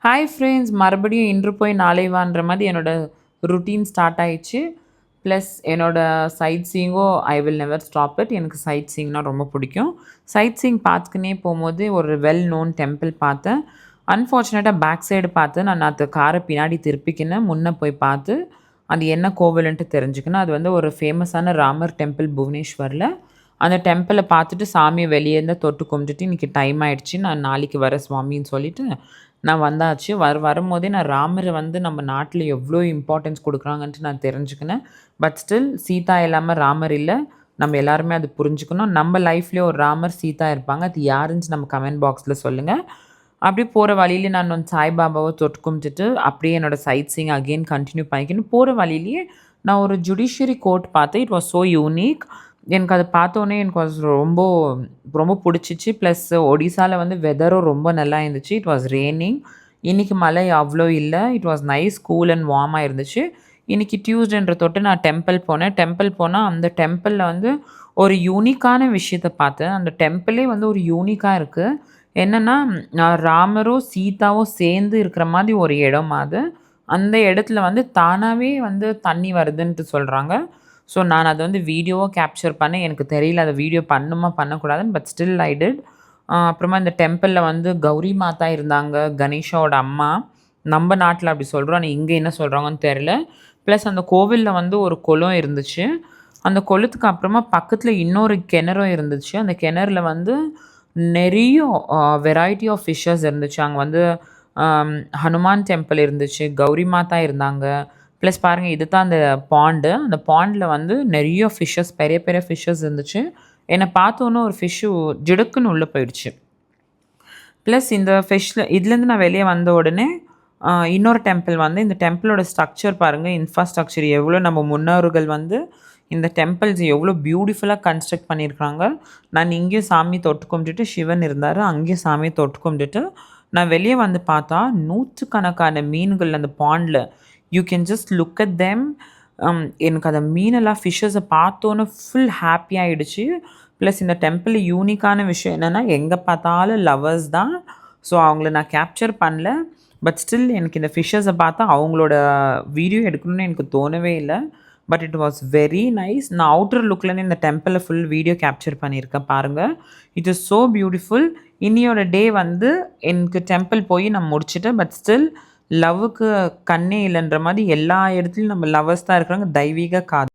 Hi friends, மறுபடியும் இன்று போய் நாளை வான்ற மாதிரி என்னோட ருட்டீன் ஸ்டார்ட் ஆயிடுச்சு. ப்ளஸ் என்னோட சைட் சீயிங்கோ I will never stop it. எனக்கு சைட் சீயிங்னா ரொம்ப பிடிக்கும். சைட் சீயிங் பார்த்துக்குனே போகும்போது ஒரு வெல் நோன் டெம்பிள் பார்த்தேன். அன்ஃபார்ச்சுனேட்டாக பேக் சைடு பார்த்து நான் அது காரை பின்னாடி திருப்பிக்கின்னு முன்னே போய் பார்த்து அது என்ன கோவிலுன்ட்டு தெரிஞ்சுக்கணும். அது வந்து ஒரு ஃபேமஸான ராமர் டெம்பிள் புவனேஸ்வரில். அந்த டெம்பிளை பார்த்துட்டு சாமியை வெளியே இருந்து தொட்டு கும்பிட்டுட்டு இன்றைக்கி டைம் ஆகிடுச்சு, நான் நாளைக்கு வர சுவாமின்னு சொல்லிவிட்டு நான் வந்தாச்சு. வரும்போதே நான் ராமரை வந்து நம்ம நாட்டில் எவ்வளோ இம்பார்ட்டன்ஸ் கொடுக்குறாங்கன்ட்டு நான் தெரிஞ்சுக்கினேன். பட் ஸ்டில் சீதா இல்லாமல் ராமர் இல்லை. நம்ம எல்லாருமே அது புரிஞ்சுக்கணும். நம்ம லைஃப்லேயே ஒரு ராமர் சீதா இருப்பாங்க. அது யாருன்னு நம்ம கமெண்ட் பாக்ஸில் சொல்லுங்கள். அப்படியே போகிற வழியிலே நான் வந்து சாய்பாபாவை தொட்டு கும்பிட்டுட்டு அப்படியே என்னோடய சைட் சீயிங் அகெயின் கண்டினியூ பண்ணிக்கணும். போகிற வழியிலேயே நான் ஒரு ஜுடிஷியரி கோர்ட் பார்த்தேன். It was so unique. எனக்கு அதை பார்த்தோன்னே எனக்கு ரொம்ப ரொம்ப பிடிச்சிச்சு. ப்ளஸ் ஒடிசாவில் வந்து வெதரும் ரொம்ப நல்லா இருந்துச்சு. It was raining. இன்றைக்கி மழை அவ்வளோ இல்லை. It was nice, cool and வார்மாக இருந்துச்சு. இன்றைக்கி டியூஸ்டேன்ற தொட்டு நான் டெம்பிள் போனேன். டெம்பிள் போனால் அந்த டெம்பிளில் வந்து ஒரு யூனிக்கான விஷயத்த பார்த்தேன். அந்த டெம்பிளே வந்து ஒரு யூனிக்காக இருக்குது. என்னென்னா ராமரும் சீதாவும் சேர்ந்து இருக்கிற மாதிரி ஒரு இடம் அது. அந்த இடத்துல வந்து தானாகவே வந்து தண்ணி வருதுன்ட்டு சொல்கிறாங்க. ஸோ நான் அதை வந்து வீடியோவாக கேப்சர் பண்ணேன். எனக்கு தெரியல அதை வீடியோ பண்ணுமா பண்ணக்கூடாதுன்னு. But still I did. அப்புறமா இந்த டெம்பிளில் வந்து கௌரி மாதா இருந்தாங்க, கணேஷாவோட அம்மா. நம்ம நாட்டில் அப்படி சொல்கிறோம், ஆனால் இங்கே என்ன சொல்கிறாங்கன்னு தெரில. ப்ளஸ் அந்த கோவிலில் வந்து ஒரு குளம் இருந்துச்சு. அந்த குளத்துக்கு அப்புறமா பக்கத்தில் இன்னொரு கிணறும் இருந்துச்சு. அந்த கிணறுல வந்து நிறைய வெரைட்டி ஆஃப் ஃபிஷ்ஷஸ் இருந்துச்சு. அங்கே வந்து ஹனுமான் டெம்பிள் இருந்துச்சு, கௌரி மாதா இருந்தாங்க. ப்ளஸ் பாருங்கள், இது தான் அந்த பாண்டு. அந்த பாண்டில் வந்து நிறைய ஃபிஷ்ஷஸ், பெரிய பெரிய ஃபிஷ்ஷஸ் இருந்துச்சு. என்னை பார்த்தோன்னே ஒரு ஃபிஷ்ஷு ஜிடுக்குன்னு உள்ளே போயிடுச்சு. ப்ளஸ் இந்த ஃபிஷ்ஷில் இதுலேருந்து நான் வெளியே வந்த உடனே இன்னொரு டெம்பிள் வந்து, இந்த டெம்பிளோட ஸ்ட்ரக்சர் பாருங்கள், இன்ஃப்ராஸ்ட்ரக்சர் எவ்வளோ நம்ம முன்னோர்கள் வந்து இந்த டெம்பிள்ஸ் எவ்வளோ பியூட்டிஃபுல்லாக கன்ஸ்ட்ரக்ட் பண்ணியிருக்காங்க. நான் இங்கேயும் சாமி தொட்டு கும்பிட்டுட்டு, சிவன் இருந்தார், அங்கேயும் சாமியை தொட்டு கும்பிட்டுட்டு நான் வெளியே வந்து பார்த்தா நூற்றுக்கணக்கான மீன்கள் அந்த பாண்டில். You can just look at them. எனக்கு அந்த மீனெல்லாம் ஃபிஷ்ஷஸை பார்த்தோன்னே ஃபுல் ஹாப்பி ஆகிடுச்சு. ப்ளஸ் இந்த டெம்பிளில் யூனிக்கான விஷயம் என்னென்னா, எங்கே பார்த்தாலும் லவர்ஸ் தான். ஸோ அவங்கள நான் கேப்சர் பண்ணல. பட் ஸ்டில் எனக்கு இந்த ஃபிஷ்ஷஸை பார்த்தா அவங்களோட வீடியோ எடுக்கணும்னு எனக்கு தோணவே இல்லை. But it was very nice. நான் அவுட்டர் லுக்லேருந்து இந்த டெம்பிளை ஃபுல் வீடியோ கேப்சர் பண்ணியிருக்கேன் பாருங்கள். It is so beautiful. இன்னியோட டே வந்து எனக்கு டெம்பிள் போய் நான் முடிச்சிட்டேன். பட் ஸ்டில் லவ்வுக்கு கண்ணே இல்லைன்ற மாதிரி எல்லா இடத்துலையும் நம்ம லவ்வர்ஸ் தான் இருக்கிறாங்க. தெய்வீக காதல்.